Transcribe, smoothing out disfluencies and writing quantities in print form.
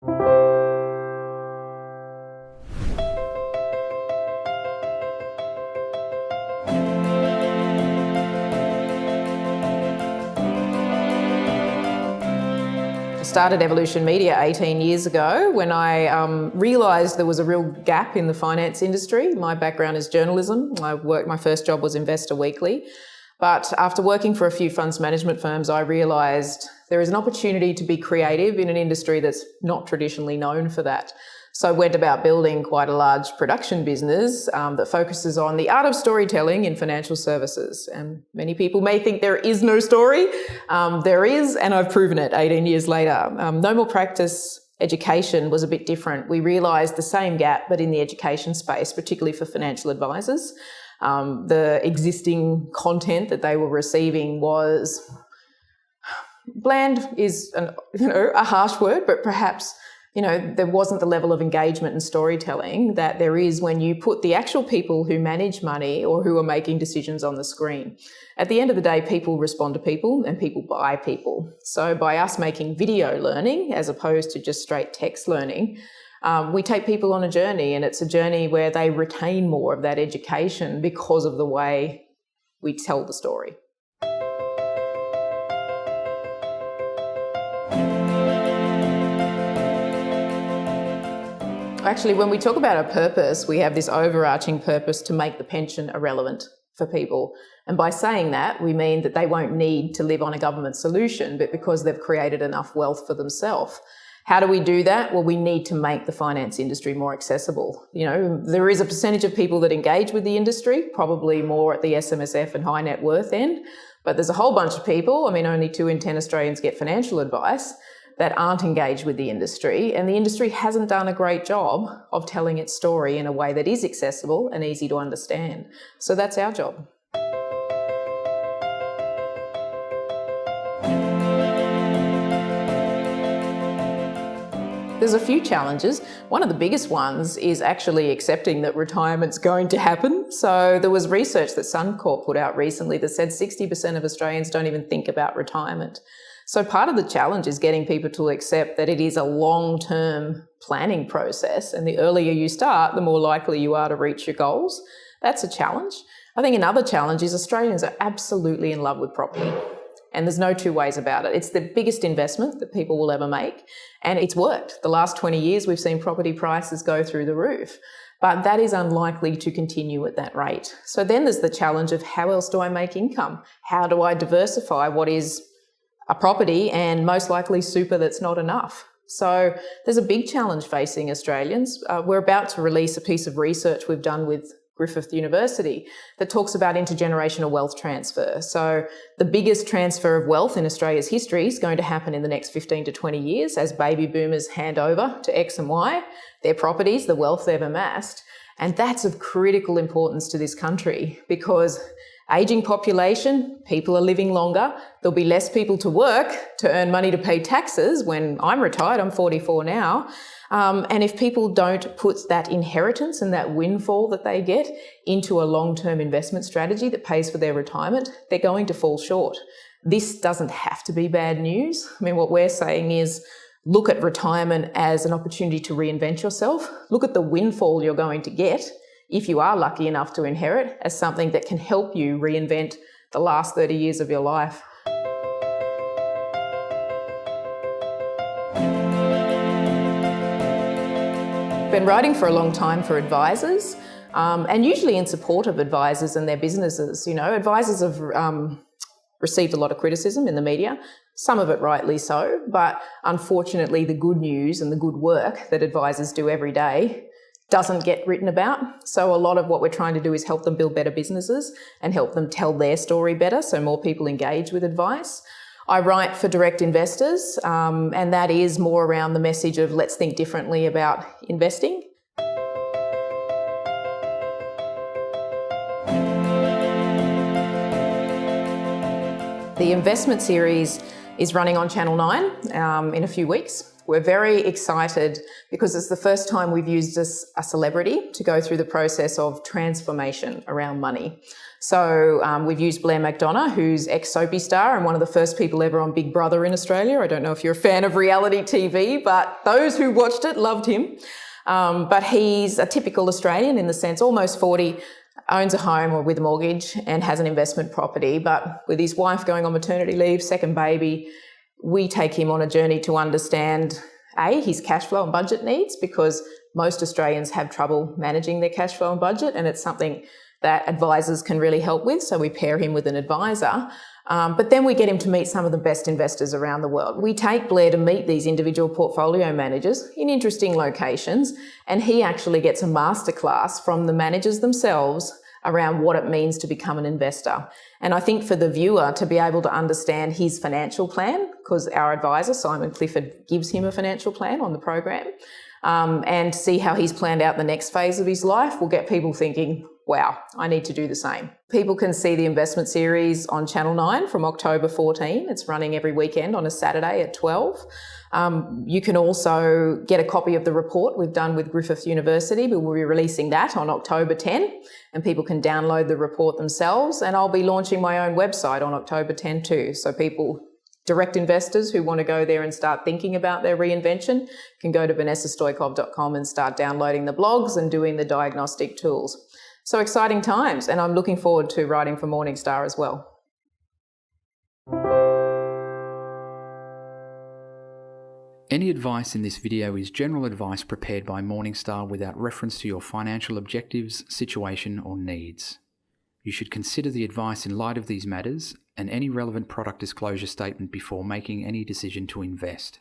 Started Evolution Media 18 years ago when I realised there was a real gap in the finance industry. My background is journalism. My first job was Investor Weekly. But after working for a few funds management firms, I realised there is an opportunity to be creative in an industry that's not traditionally known for that. So I went about building quite a large production business that focuses on the art of storytelling in financial services. And many people may think there is no story. There is, and I've proven it 18 years later. No More Practice education was a bit different. We realised the same gap, but in the education space, particularly for financial advisors. The existing content that they were receiving was bland is a harsh word, but perhaps there wasn't the level of engagement and storytelling that there is when you put the actual people who manage money or who are making decisions on the screen. At the end of the day, people respond to people and people buy people. So by us making video learning as opposed to just straight text learning, we take people on a journey, and it's a journey where they retain more of that education because of the way we tell the story. Actually, when we talk about a purpose, we have this overarching purpose to make the pension irrelevant for people. And by saying that, we mean that they won't need to live on a government solution, but because they've created enough wealth for themselves. How do we do that? Well, we need to make the finance industry more accessible. There is a percentage of people that engage with the industry, probably more at the SMSF and high net worth end, but there's a whole bunch of people, only 2 in 10 Australians get financial advice, that aren't engaged with the industry, and the industry hasn't done a great job of telling its story in a way that is accessible and easy to understand. So that's our job. There's a few challenges. One of the biggest ones is actually accepting that retirement's going to happen. So there was research that Suncorp put out recently that said 60% of Australians don't even think about retirement. So part of the challenge is getting people to accept that it is a long-term planning process, and the earlier you start, the more likely you are to reach your goals. That's a challenge. I think another challenge is Australians are absolutely in love with property, and there's no two ways about it. It's the biggest investment that people will ever make, and it's worked. The last 20 years, we've seen property prices go through the roof, but that is unlikely to continue at that rate. So then there's the challenge of how else do I make income? How do I diversify what is a property and most likely super that's not enough? So there's a big challenge facing Australians. We're about to release a piece of research we've done with Griffith University that talks about intergenerational wealth transfer. So the biggest transfer of wealth in Australia's history is going to happen in the next 15 to 20 years as baby boomers hand over to X and Y their properties, the wealth they've amassed. And that's of critical importance to this country because aging population, people are living longer. There'll be less people to work to earn money to pay taxes when I'm retired. I'm 44 now. And if people don't put that inheritance and that windfall that they get into a long-term investment strategy that pays for their retirement, they're going to fall short. This doesn't have to be bad news. What we're saying is look at retirement as an opportunity to reinvent yourself. Look at the windfall you're going to get if you are lucky enough to inherit as something that can help you reinvent the last 30 years of your life. Been writing for a long time for advisors and usually in support of advisors and their businesses. Advisors have received a lot of criticism in the media, some of it rightly so, but unfortunately the good news and the good work that advisors do every day doesn't get written about. So a lot of what we're trying to do is help them build better businesses and help them tell their story better so more people engage with advice. I write for direct investors, and that is more around the message of let's think differently about investing. The investment series is running on Channel 9 in a few weeks. We're very excited because it's the first time we've used a celebrity to go through the process of transformation around money. So we've used Blair McDonough, who's ex-Soapy star and one of the first people ever on Big Brother in Australia. I don't know if you're a fan of reality TV, but those who watched it loved him. But he's a typical Australian in the sense, almost 40, owns a home or with a mortgage and has an investment property. But with his wife going on maternity leave, second baby, we take him on a journey to understand, A, his cash flow and budget needs, because most Australians have trouble managing their cash flow and budget, and it's something that advisors can really help with. So we pair him with an advisor. But then we get him to meet some of the best investors around the world. We take Blair to meet these individual portfolio managers in interesting locations, and he actually gets a masterclass from the managers themselves around what it means to become an investor. And I think for the viewer to be able to understand his financial plan, because our advisor, Simon Clifford, gives him a financial plan on the program, and see how he's planned out the next phase of his life, will get people thinking, wow, I need to do the same. People can see the investment series on Channel 9 from October 14. It's running every weekend on a Saturday at 12. You can also get a copy of the report we've done with Griffith University. We will be releasing that on October 10, and people can download the report themselves. And I'll be launching my own website on October 10 too. So people, direct investors who want to go there and start thinking about their reinvention, can go to vanessastoykov.com and start downloading the blogs and doing the diagnostic tools. So exciting times, and I'm looking forward to writing for Morningstar as well. Any advice in this video is general advice prepared by Morningstar without reference to your financial objectives, situation, or needs. You should consider the advice in light of these matters and any relevant product disclosure statement before making any decision to invest.